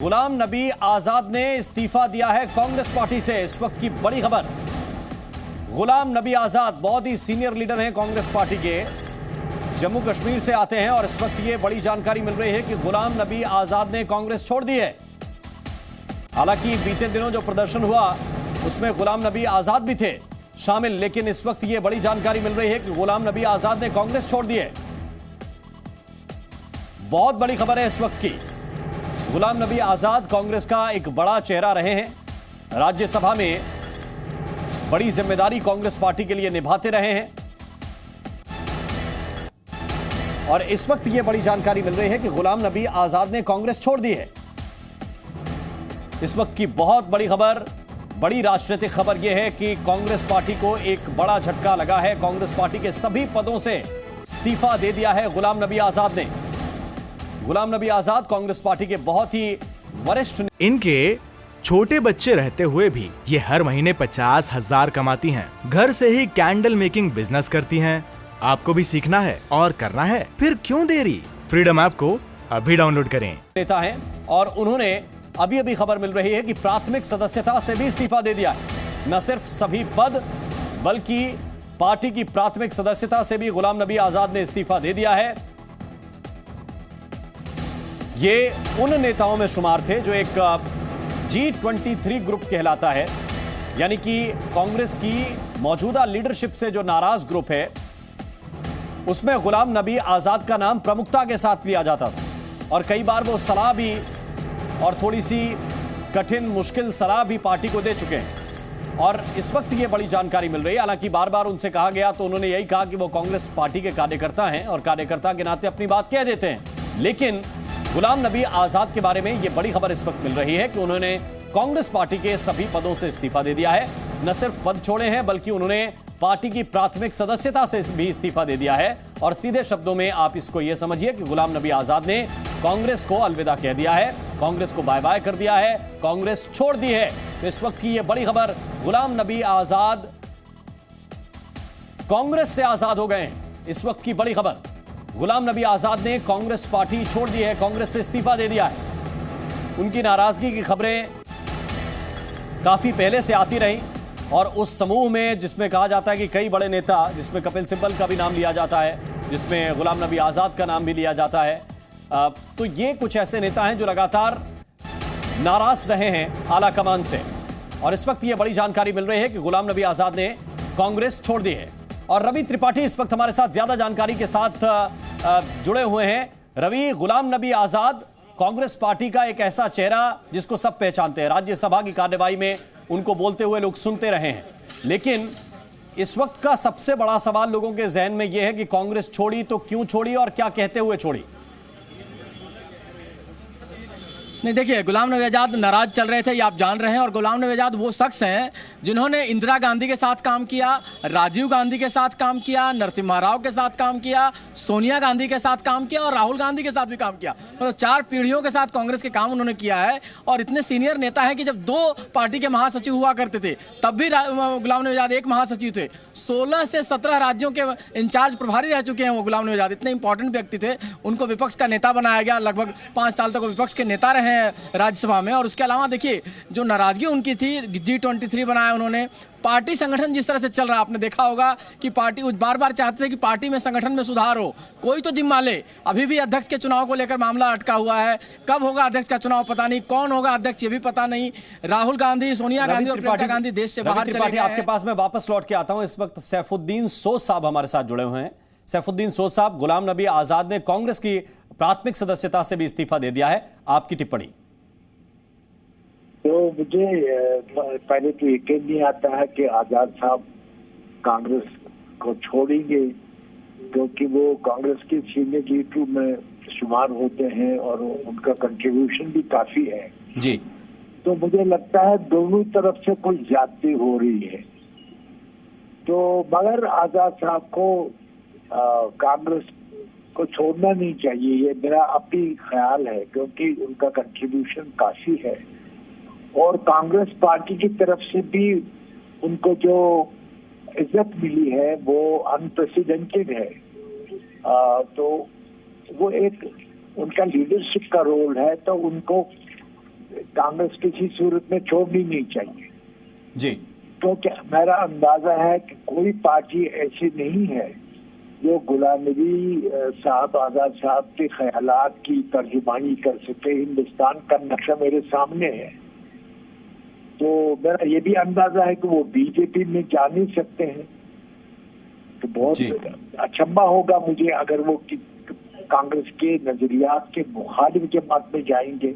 गुलाम नबी आजाद ने इस्तीफा दिया है कांग्रेस पार्टी से। इस वक्त की बड़ी खबर, गुलाम नबी आजाद बहुत ही सीनियर लीडर हैं कांग्रेस पार्टी के, जम्मू कश्मीर से आते हैं और इस वक्त ये बड़ी जानकारी मिल रही है कि गुलाम नबी आजाद ने कांग्रेस छोड़ दी है। हालांकि बीते दिनों जो प्रदर्शन हुआ उसमें गुलाम नबी आजाद भी थे शामिल, लेकिन इस वक्त ये बड़ी जानकारी मिल रही है कि गुलाम नबी आजाद ने कांग्रेस छोड़ दी है। बहुत बड़ी खबर है इस वक्त की। गुलाम नबी आजाद कांग्रेस का एक बड़ा चेहरा रहे हैं, राज्यसभा में बड़ी जिम्मेदारी कांग्रेस पार्टी के लिए निभाते रहे हैं और इस वक्त यह बड़ी जानकारी मिल रही है कि गुलाम नबी आजाद ने कांग्रेस छोड़ दी है। इस वक्त की बहुत बड़ी खबर, बड़ी राजनीतिक खबर यह है कि कांग्रेस पार्टी को एक बड़ा झटका लगा है। कांग्रेस पार्टी के सभी पदों से इस्तीफा दे दिया है गुलाम नबी आजाद ने। गुलाम नबी आजाद कांग्रेस पार्टी के बहुत ही वरिष्ठ। इनके छोटे बच्चे रहते हुए भी ये हर महीने 50,000 कमाती हैं। घर से ही कैंडल मेकिंग बिजनेस करती हैं। आपको भी सीखना है और करना है, फिर क्यों देरी? फ्रीडम ऐप को अभी डाउनलोड करें। नेता हैं और उन्होंने अभी खबर मिल रही है कि प्राथमिक सदस्यता से भी इस्तीफा दे दिया है। न सिर्फ सभी पद बल्कि पार्टी की प्राथमिक सदस्यता से भी गुलाम नबी आजाद ने इस्तीफा दे दिया है। ये उन नेताओं में शुमार थे जो एक G23 ग्रुप कहलाता है, यानी कि कांग्रेस की मौजूदा लीडरशिप से जो नाराज ग्रुप है उसमें गुलाम नबी आजाद का नाम प्रमुखता के साथ लिया जाता था और कई बार वो सलाह भी और थोड़ी सी कठिन मुश्किल सलाह भी पार्टी को दे चुके हैं और इस वक्त ये बड़ी जानकारी मिल रही है। हालांकि बार बार उनसे कहा गया तो उन्होंने यही कहा कि वो कांग्रेस पार्टी के कार्यकर्ता हैं और कार्यकर्ता के नाते अपनी बात कह देते हैं, लेकिन गुलाम नबी आजाद के बारे में यह बड़ी खबर इस वक्त मिल रही है कि उन्होंने कांग्रेस पार्टी के सभी पदों से इस्तीफा दे दिया है। न सिर्फ पद छोड़े हैं बल्कि उन्होंने पार्टी की प्राथमिक सदस्यता से भी इस्तीफा दे दिया है और सीधे शब्दों में आप इसको यह समझिए कि गुलाम नबी आजाद ने कांग्रेस को अलविदा कह दिया है, कांग्रेस को बाय बाय कर दिया है, कांग्रेस छोड़ दी है। तो इस वक्त की यह बड़ी खबर, गुलाम नबी आजाद कांग्रेस से आजाद हो गए हैं। इस वक्त की बड़ी खबर, गुलाम नबी आजाद ने कांग्रेस पार्टी छोड़ दी है, कांग्रेस से इस्तीफा दे दिया है। उनकी नाराजगी की खबरें काफी पहले से आती रही और उस समूह में जिसमें कहा जाता है कि कई बड़े नेता, जिसमें कपिल सिब्बल का भी नाम लिया जाता है, जिसमें गुलाम नबी आजाद का नाम भी लिया जाता है, तो ये कुछ ऐसे नेता हैं जो लगातार नाराज रहे हैं आला कमान से और इस वक्त ये बड़ी जानकारी मिल रही है कि गुलाम नबी आजाद ने कांग्रेस छोड़ दी है। और रवि त्रिपाठी इस वक्त हमारे साथ ज्यादा जानकारी के साथ जुड़े हुए हैं। रवि, गुलाम नबी आजाद कांग्रेस पार्टी का एक ऐसा चेहरा जिसको सब पहचानते हैं, राज्यसभा की कार्यवाही में उनको बोलते हुए लोग सुनते रहे हैं, लेकिन इस वक्त का सबसे बड़ा सवाल लोगों के जहन में यह है कि कांग्रेस छोड़ी तो क्यों छोड़ी और क्या कहते हुए छोड़ी? नहीं, देखिए, गुलाम नबी आजाद नाराज चल रहे थे, ये आप जान रहे हैं। और गुलाम नबी आजाद वो शख्स हैं जिन्होंने इंदिरा गांधी के साथ काम किया, राजीव गांधी के साथ काम किया, नरसिम्हा राव के साथ काम किया, सोनिया गांधी के साथ काम किया और राहुल गांधी के साथ भी काम किया। मतलब 4 पीढ़ियों के साथ कांग्रेस के काम उन्होंने किया है और इतने सीनियर नेता हैं कि जब 2 पार्टी के महासचिव हुआ करते थे तब भी गुलाम नबी आजाद एक महासचिव थे। 16 से 17 राज्यों के इंचार्ज प्रभारी रह चुके हैं वो गुलाम नबी आजाद। इतने इंपॉर्टेंट व्यक्ति थे, उनको विपक्ष का नेता बनाया गया, लगभग 5 साल तक वो विपक्ष के नेता रहे राज्यसभा में। और उसके अलावा देखिए, जो नाराजगी उनकी थी, G23 बनाया उन्होंने। पार्टी संगठन जिस तरह से चल रहा है, आपने देखा होगा कि पार्टी बार बार चाहते थे कि पार्टी में संगठन में सुधार हो, कोई तो जिम्मा ले। अभी भी अध्यक्ष के चुनाव को लेकर मामला अटका हुआ है, कब होगा अध्यक्ष का चुनाव पता नहीं, कौन होगा अध्यक्ष ये भी पता नहीं। राहुल गांधी, सोनिया गांधी और प्रियंका गांधी देश से बाहर चले गए। आपके पास मैं वापस लौट के आता हूं। इस वक्त सैफुद्दीन सोज साहब हमारे साथ जुड़े हुए हैं। सैफुद्दीन सोज साहब, गुलाम नबी आजाद ने कांग्रेस की प्राथमिक सदस्यता से भी इस्तीफा दे दिया है, आपकी टिप्पणी? तो मुझे पहले तो यकीन नहीं आता है कि आजाद साहब कांग्रेस को छोड़ेंगे, क्योंकि वो कांग्रेस के सीनियर लीडर में शुमार होते हैं और उनका कंट्रीब्यूशन भी काफी है जी। तो मुझे लगता है दोनों तरफ से कोई ज्यादती हो रही है। तो मगर आजाद साहब को कांग्रेस को छोड़ना नहीं चाहिए, ये मेरा अपनी ख्याल है, क्योंकि उनका कंट्रीब्यूशन काफी है और कांग्रेस पार्टी की तरफ से भी उनको जो इज्जत मिली है वो अनप्रेसिडेंटेड है। तो वो एक उनका लीडरशिप का रोल है, तो उनको कांग्रेस किसी सूरत में छोड़नी नहीं चाहिए। जी। तो क्या मेरा अंदाजा है कि कोई पार्टी ऐसी नहीं है जो गुलाम नबी साहब आजाद साहब के ख्यालात की तर्जुमानी कर सके। हिंदुस्तान का नक्शा मेरे सामने है, तो मेरा ये भी अंदाजा है कि वो बीजेपी में जा नहीं सकते हैं। तो बहुत अचंभा होगा मुझे अगर वो कांग्रेस के नजरियात के मुखालिफ जमात में जाएंगे,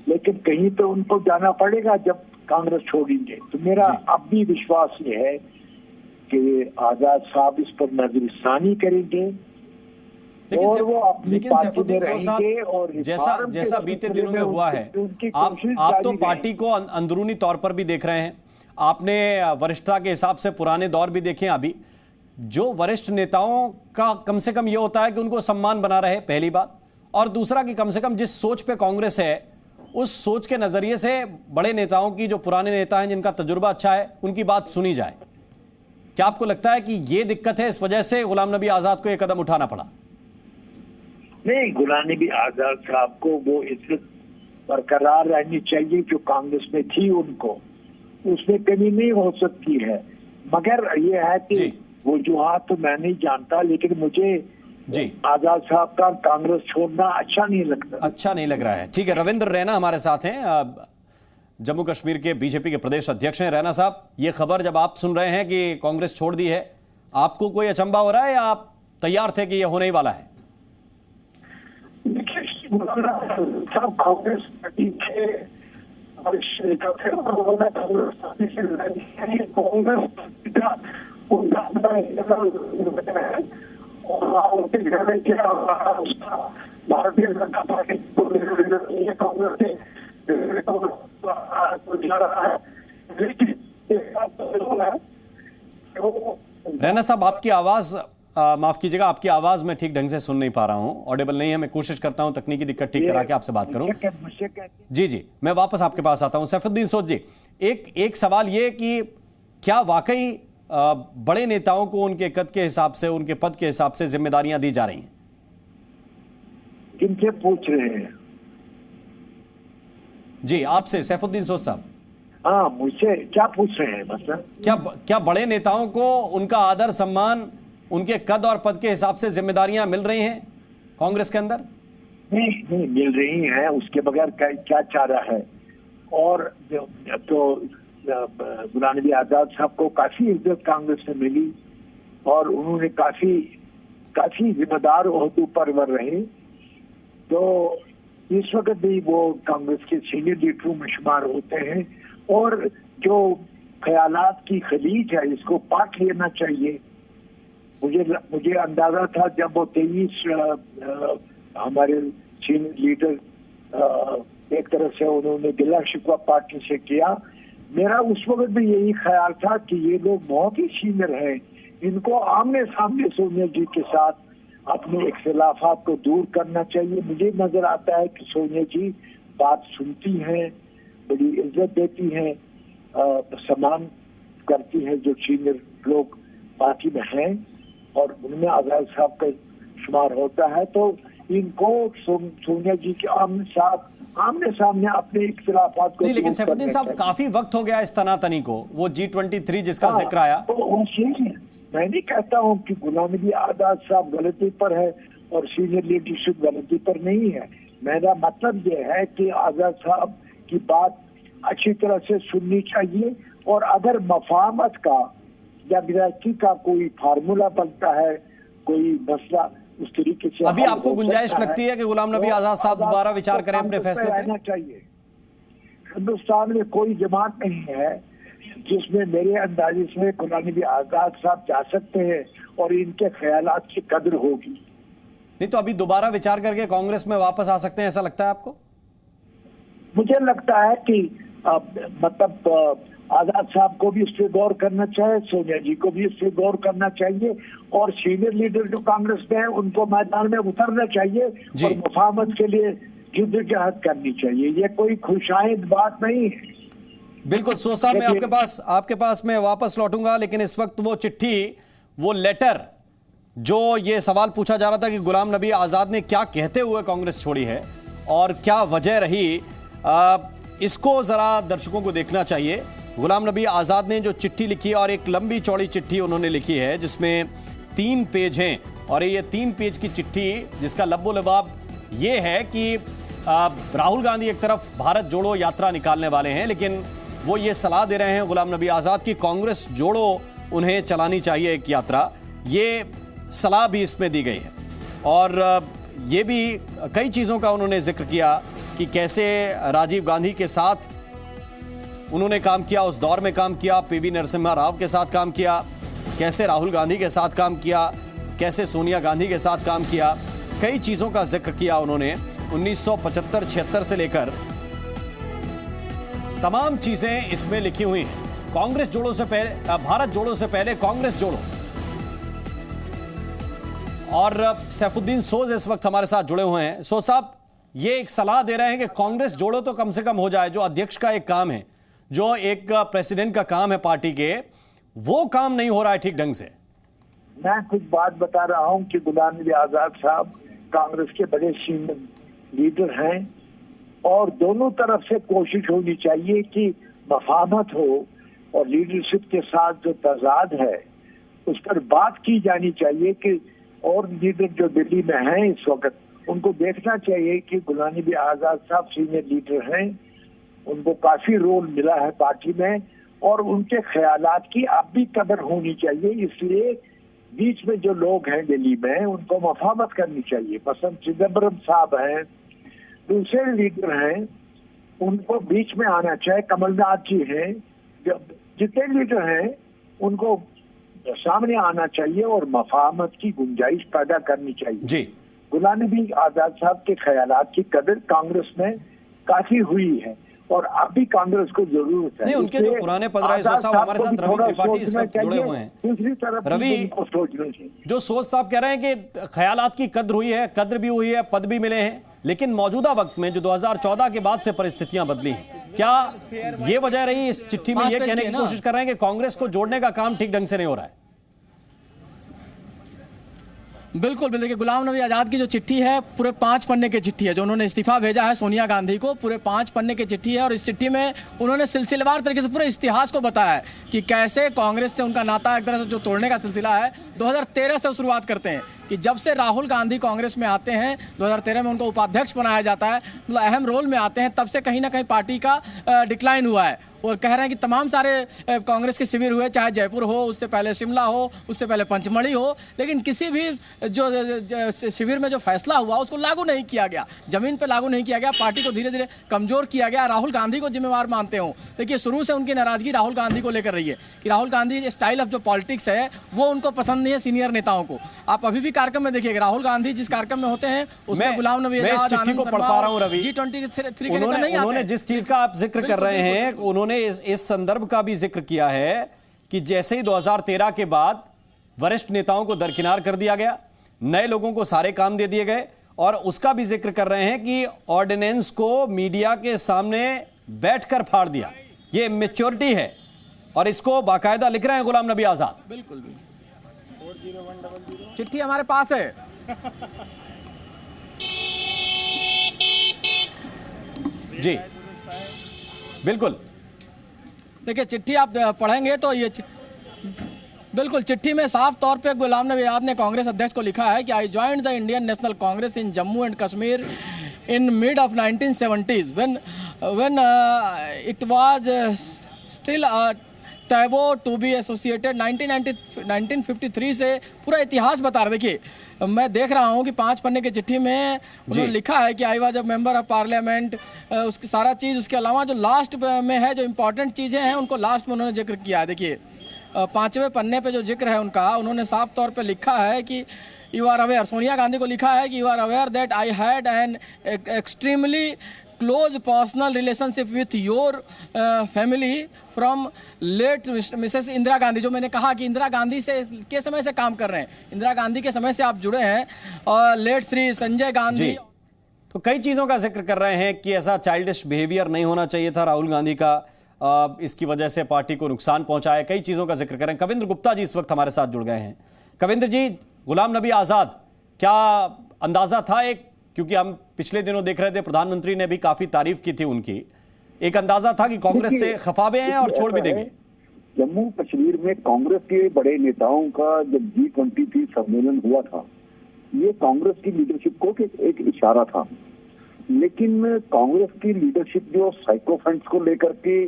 लेकिन कहीं तो उनको जाना पड़ेगा जब कांग्रेस छोड़ेंगे। तो मेरा अब भी विश्वास ये है कि आजाद साहब इस पर नजरसानी करेंगे और वो अपनी पार्टी में रहेंगे। और जैसा बीते दिनों में हुआ है, आप तो पार्टी को अंदरूनी तौर पर भी देख रहे हैं, आपने वरिष्ठता के हिसाब से पुराने दौर भी देखे। अभी जो वरिष्ठ नेताओं का कम से कम ये होता है कि उनको सम्मान बना रहे, पहली बात, और दूसरा कि कम से कम जिस सोच पे कांग्रेस है उस सोच के नजरिए से बड़े नेताओं की, जो पुराने नेता हैं जिनका तजुर्बा अच्छा है, उनकी बात सुनी जाए। क्या आपको लगता है कि ये दिक्कत है, इस वजह से गुलाम नबी आजाद को यह कदम उठाना पड़ा? नहीं, गुलाम नबी आजाद साहब को वो इज्जत बरकरार रहनी चाहिए जो कांग्रेस में थी, उनको उसमें कमी नहीं हो सकती है। मगर ये है कि वजूहात तो मैं नहीं जानता, लेकिन मुझे आजाद साहब का कांग्रेस छोड़ना अच्छा नहीं लगता। अच्छा नहीं लग रहा है। ठीक है, रविंद्र रैना हमारे साथ हैं, जम्मू कश्मीर के बीजेपी के प्रदेश अध्यक्ष हैं। रैना साहब, ये खबर जब आप सुन रहे हैं कि कांग्रेस छोड़ दी है, आपको कोई अचंभा हो रहा है या आप तैयार थे कि ये होने ही वाला है? सब कांग्रेस पार्टी के वरिष्ठ नेता थे और उन्होंने कांग्रेस पार्टी से लड़ाई की। कांग्रेस पार्टी का उनका है और उनके घर में क्या उसका भारतीय जनता पार्टी कांग्रेस के जा रहा है। लेकिन रैना साहब, आपकी आवाज माफ कीजिएगा, आपकी आवाज मैं ठीक ढंग से सुन नहीं पा रहा हूं, ऑडिबल नहीं है। मैं कोशिश करता हूं तकनीकी दिक्कत ठीक करा के आपसे बात करूं। जी, मैं वापस आपके पास आता हूं। सैफुद्दीन सोद जी, एक सवाल ये कि क्या वाकई बड़े नेताओं को उनके कद के हिसाब से, उनके पद के हिसाब से जिम्मेदारियां दी जा रही हैं? किनसे पूछ रहे हैं? जी, आपसे सैफुद्दीन सोद साहब। हाँ, मुझसे क्या पूछ रहे हैं? मतलब क्या बड़े नेताओं को उनका आदर सम्मान, उनके कद और पद के हिसाब से जिम्मेदारियां मिल रही हैं कांग्रेस के अंदर? नहीं मिल रही हैं, उसके बगैर क्या चारा है। और तो गुलाम नबी आजाद साहब को काफी इज्जत कांग्रेस में मिली और उन्होंने काफी जिम्मेदार ओहदों पर रहे। तो इस वक्त भी वो कांग्रेस के सीनियर लीडरों में शुमार होते हैं और जो ख्यालात की खलीज है इसको पाट लेना चाहिए। मुझे अंदाजा था जब वो 23 हमारे सीनियर लीडर एक तरह से उन्होंने गिला शिकवा पार्टी से किया, मेरा उस वक्त भी यही ख्याल था कि ये लोग बहुत ही सीनियर हैं, इनको आमने सामने सोनिया जी के साथ अपने इख्तिलाफात को दूर करना चाहिए। मुझे नजर आता है कि सोनिया जी बात सुनती हैं, बड़ी इज्जत देती हैं, सम्मान करती हैं जो सीनियर लोग पार्टी में हैं और उनमें आजाद साहब का शुमार होता है। तो इनको सोनिया जी के आमने सामने अपने इख्तिलाफात को। नहीं, लेकिन सैफुद्दीन साहब, काफी वक्त हो गया इस तनातनी को, वो G23 जिसका जिक्र आया। तो मैं नहीं कहता हूँ कि गुलाम नबी आजाद साहब गलती पर है और सीनियर लीडरशिप गलती पर नहीं है। मेरा मतलब ये है कि आजाद साहब की बात अच्छी तरह से सुननी चाहिए और अगर मफाहमत का या विरासती का कोई फार्मूला बनता है, कोई मसला उस तरीके से अभी आपको गुंजाइश लगती है कि गुलाम नबी आजाद साहब दोबारा विचार करें अपने फैसले पे? रहना चाहिए। हिंदुस्तान में कोई जमात नहीं है जिसमें मेरे अंदाजे से गुलाम नबी आजाद साहब जा सकते हैं और इनके ख्यालात की कदर होगी। नहीं तो अभी दोबारा विचार करके कांग्रेस में वापस आ सकते हैं, ऐसा लगता है आपको? मुझे लगता है कि मतलब आजाद साहब को भी इस पर गौर करना चाहिए, सोनिया जी को भी इस पर गौर करना चाहिए और सीनियर लीडर जो कांग्रेस में है उनको मैदान में उतरना चाहिए और मुफाहमत के लिए जिद्दोजहद करनी चाहिए। ये कोई खुशाइंद बात नहीं है। बिल्कुल। सो साहब, मैं आपके पास मैं वापस लौटूंगा, लेकिन इस वक्त वो चिट्ठी, वो लेटर जो ये सवाल पूछा जा रहा था कि गुलाम नबी आजाद ने क्या कहते हुए कांग्रेस छोड़ी है और क्या वजह रही इसको जरा दर्शकों को देखना चाहिए। गुलाम नबी आज़ाद ने जो चिट्ठी लिखी है, और एक लंबी चौड़ी चिट्ठी उन्होंने लिखी है जिसमें 3 पेज हैं, और ये 3 पेज की चिट्ठी जिसका लब्बो लबाब ये है कि राहुल गांधी एक तरफ भारत जोड़ो यात्रा निकालने वाले हैं, लेकिन वो ये सलाह दे रहे हैं गुलाम नबी आज़ाद की कांग्रेस जोड़ो उन्हें चलानी चाहिए एक यात्रा। ये सलाह भी इसमें दी गई है, और ये भी कई चीज़ों का उन्होंने जिक्र किया कि कैसे राजीव गांधी के साथ उन्होंने काम किया, उस दौर में काम किया, पीवी नरसिम्हा राव के साथ काम किया, कैसे राहुल गांधी के साथ काम किया, कैसे सोनिया गांधी के साथ काम किया। कई चीज़ों का जिक्र किया उन्होंने। 1975-76 से लेकर तमाम चीजें इसमें लिखी हुई हैं। कांग्रेस जोड़ो से पहले, भारत जोड़ो से पहले कांग्रेस जोड़ो। और सैफुद्दीन सोज इस वक्त हमारे साथ जुड़े हुए हैं। सोज साहब, ये एक सलाह दे रहे हैं कि कांग्रेस जोड़ो तो कम से कम हो जाए, जो अध्यक्ष का एक काम है, जो एक प्रेसिडेंट का काम है पार्टी के, वो काम नहीं हो रहा है ठीक ढंग से। मैं कुछ बात बता रहा हूं कि गुलाम नबी आजाद साहब कांग्रेस के बड़े सीनियर लीडर हैं, और दोनों तरफ से कोशिश होनी चाहिए कि मफाहमत हो, और लीडरशिप के साथ जो तजाद है उस पर बात की जानी चाहिए कि, और लीडर जो दिल्ली में हैं इस वक्त, उनको देखना चाहिए कि गुलाम नबी आजाद साहब सीनियर लीडर हैं, उनको काफी रोल मिला है पार्टी में, और उनके ख्यालात की अब भी कदर होनी चाहिए। इसलिए बीच में जो लोग हैं दिल्ली में उनको मफाहमत करनी चाहिए। मसलन चिदम्बरम साहब हैं, दूसरे लीडर हैं, उनको बीच में आना चाहिए। कमलनाथ जी हैं, जितने लीडर हैं उनको सामने आना चाहिए और मफाहमत की गुंजाइश पैदा करनी चाहिए जी। गुलाम नबी आजाद साहब के ख्यालात की कदर कांग्रेस में काफी हुई है, और अब भी कांग्रेस को जरूरत है। नहीं, उनके जो पुराने 15 साहब हमारे साथ रवि त्रिपाठी इस वक्त जुड़े हुए हैं। दूसरी तरफ रवि को सोचना चाहिए। जो सोच साहब कह रहे हैं कि ख्यालात की कद्र हुई है, कद्र भी हुई है, पद भी मिले हैं, लेकिन मौजूदा वक्त में जो 2014 के बाद से परिस्थितियां बदली हैं, क्या ये वजह रही इस चिट्ठी में ये कहने की कोशिश कर रहे हैं कि कांग्रेस को जोड़ने का काम ठीक ढंग से नहीं हो रहा है? बिल्कुल बिल्कुल। देखिए, गुलाम नबी आज़ाद की जो चिट्ठी है पूरे 5 पन्ने की चिट्ठी है, जो उन्होंने इस्तीफा भेजा है सोनिया गांधी को, पूरे 5 पन्ने की चिट्ठी है। और इस चिट्ठी में उन्होंने सिलसिलेवार तरीके से पूरे इतिहास को बताया है कि कैसे कांग्रेस से उनका नाता एक तरह से जो तोड़ने का सिलसिला है 2013 से शुरुआत करते हैं कि जब से राहुल गांधी कांग्रेस में आते हैं, 2013 में उनको उपाध्यक्ष बनाया जाता है, मतलब अहम रोल में आते हैं, तब से कहीं ना कहीं पार्टी का डिक्लाइन हुआ है। और कह रहे हैं कि तमाम सारे कांग्रेस के शिविर हुए, चाहे जयपुर हो, उससे पहले शिमला हो, उससे पहले पंचमढ़ी हो, लेकिन किसी भी जो शिविर में जो फैसला हुआ उसको लागू नहीं किया गया, जमीन पे लागू नहीं किया गया, पार्टी को धीरे धीरे कमजोर किया गया। राहुल गांधी को जिम्मेवार मानते हो। देखिए, शुरू से उनकी नाराजगी राहुल गांधी को लेकर रही है कि राहुल गांधी स्टाइल ऑफ जो पॉलिटिक्स है वो उनको पसंद नहीं है सीनियर नेताओं को। आप अभी भी कार्यक्रम में देखिएगा, राहुल गांधी जिस कार्यक्रम में होते हैं उसमें गुलाम नबी आजाद, आनंद शर्मा, G23 के नेता नहीं आते। उन्होंने जिस चीज का आप जिक्र कर रहे हैं, उन्होंने इस संदर्भ का भी जिक्र किया है कि जैसे ही 2013 के बाद वरिष्ठ नेताओं को दरकिनार कर दिया गया, नए लोगों को सारे काम दे दिए गए, और उसका भी जिक्र कर रहे हैं कि ऑर्डिनेंस को मीडिया के सामने बैठकर फाड़ दिया। ये मैच्योरिटी है, और इसको बाकायदा लिख रहे हैं गुलाम नबी आजाद। बिल्कुल बिल्कुल, चिट्ठी हमारे पास है। जी बिल्कुल। देखिए, चिट्ठी आप पढ़ेंगे तो ये बिल्कुल चिट्ठी में साफ तौर पे गुलाम नबी आजाद ने कांग्रेस अध्यक्ष को लिखा है कि I joined the Indian National Congress in Jammu and Kashmir in mid of 1970s when it was still taboo to be associated. 1953 से पूरा इतिहास बता रहे। देखिए, मैं देख रहा हूँ कि 5 पन्ने की चिट्ठी में उन्होंने लिखा है कि I was a member of parliament, उसकी सारा चीज़, उसके अलावा जो लास्ट में है, जो इंपॉर्टेंट चीज़ें हैं उनको लास्ट में उन्होंने जिक्र किया है। देखिए, 5वें पन्ने पे जो जिक्र है उनका, उन्होंने साफ तौर पे लिखा है कि you are aware, Sonia Gandhi को लिखा है कि you are aware that I had an extremely close personal relationship with your family from late Mrs Indira Gandhi. जो मैंने कहा कि इंदिरा गांधी से के समय से काम कर रहे हैं, इंदिरा गांधी के समय से आप जुड़े हैं, और लेट श्री संजय गांधी। तो कई चीज़ों का जिक्र कर रहे हैं कि ऐसा चाइल्डिश बिहेवियर नहीं होना चाहिए था राहुल गांधी का, इसकी वजह से पार्टी को नुकसान पहुंचा है। कई चीज़ों का जिक्र कर रहे हैं। कविंद्र गुप्ता जी इस वक्त हमारे साथ जुड़ गए हैं। कविंद्र जी, गुलाम नबी आज़ाद, क्या अंदाज़ा था एक क्योंकि हम पिछले दिनों देख रहे थे प्रधानमंत्री ने भी काफी तारीफ की थी उनकी, एक अंदाजा था कि कांग्रेस से खफा भी हैं और छोड़ भी देंगे। जम्मू कश्मीर में कांग्रेस के बड़े नेताओं का जब G23 सम्मेलन हुआ था, ये कांग्रेस की लीडरशिप को एक इशारा था। लेकिन कांग्रेस की लीडरशिप जो साइकोफेंट्स को लेकर के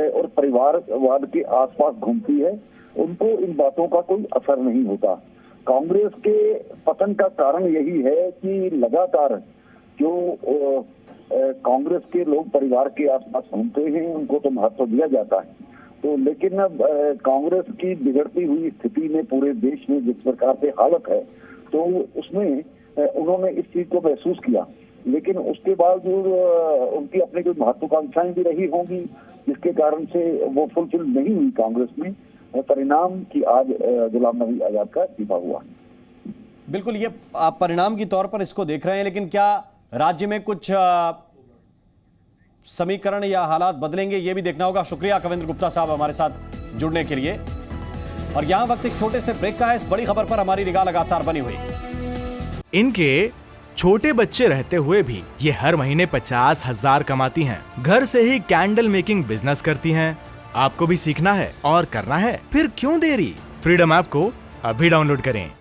और परिवारवाद के आसपास घूमती है, उनको इन बातों का कोई असर नहीं होता। कांग्रेस के पतन का कारण यही है कि लगातार जो कांग्रेस के लोग परिवार के आसपास घूमते हैं, उनको तो महत्व दिया जाता है। तो लेकिन अब कांग्रेस की बिगड़ती हुई स्थिति में पूरे देश में जिस प्रकार से हालत है, तो उसमें उन्होंने इस चीज को महसूस किया। लेकिन उसके बावजूद उनकी अपनी कोई महत्वाकांक्षाएं भी रही होंगी, जिसके कारण से वो फुलफिल नहीं हुई कांग्रेस में। परिणाम कि आज गुलाम नबी आजाद का इस्तीफा हुआ। बिल्कुल, ये आप परिणाम के तौर पर इसको देख रहे हैं, लेकिन क्या राज्य में कुछ समीकरण या हालात बदलेंगे, ये भी देखना होगा। शुक्रिया कविंद्र गुप्ता साहब हमारे साथ जुड़ने के लिए। और यहां वक्त एक छोटे से ब्रेक का है। इस बड़ी खबर पर हमारी निगाह लगातार बनी हुई। इनके छोटे बच्चे रहते हुए भी ये हर महीने 50,000 कमाती हैं। घर से ही कैंडल मेकिंग बिजनेस करती हैं। आपको भी सीखना है और करना है, फिर क्यों देरी? फ्रीडम ऐप को अभी डाउनलोड करें।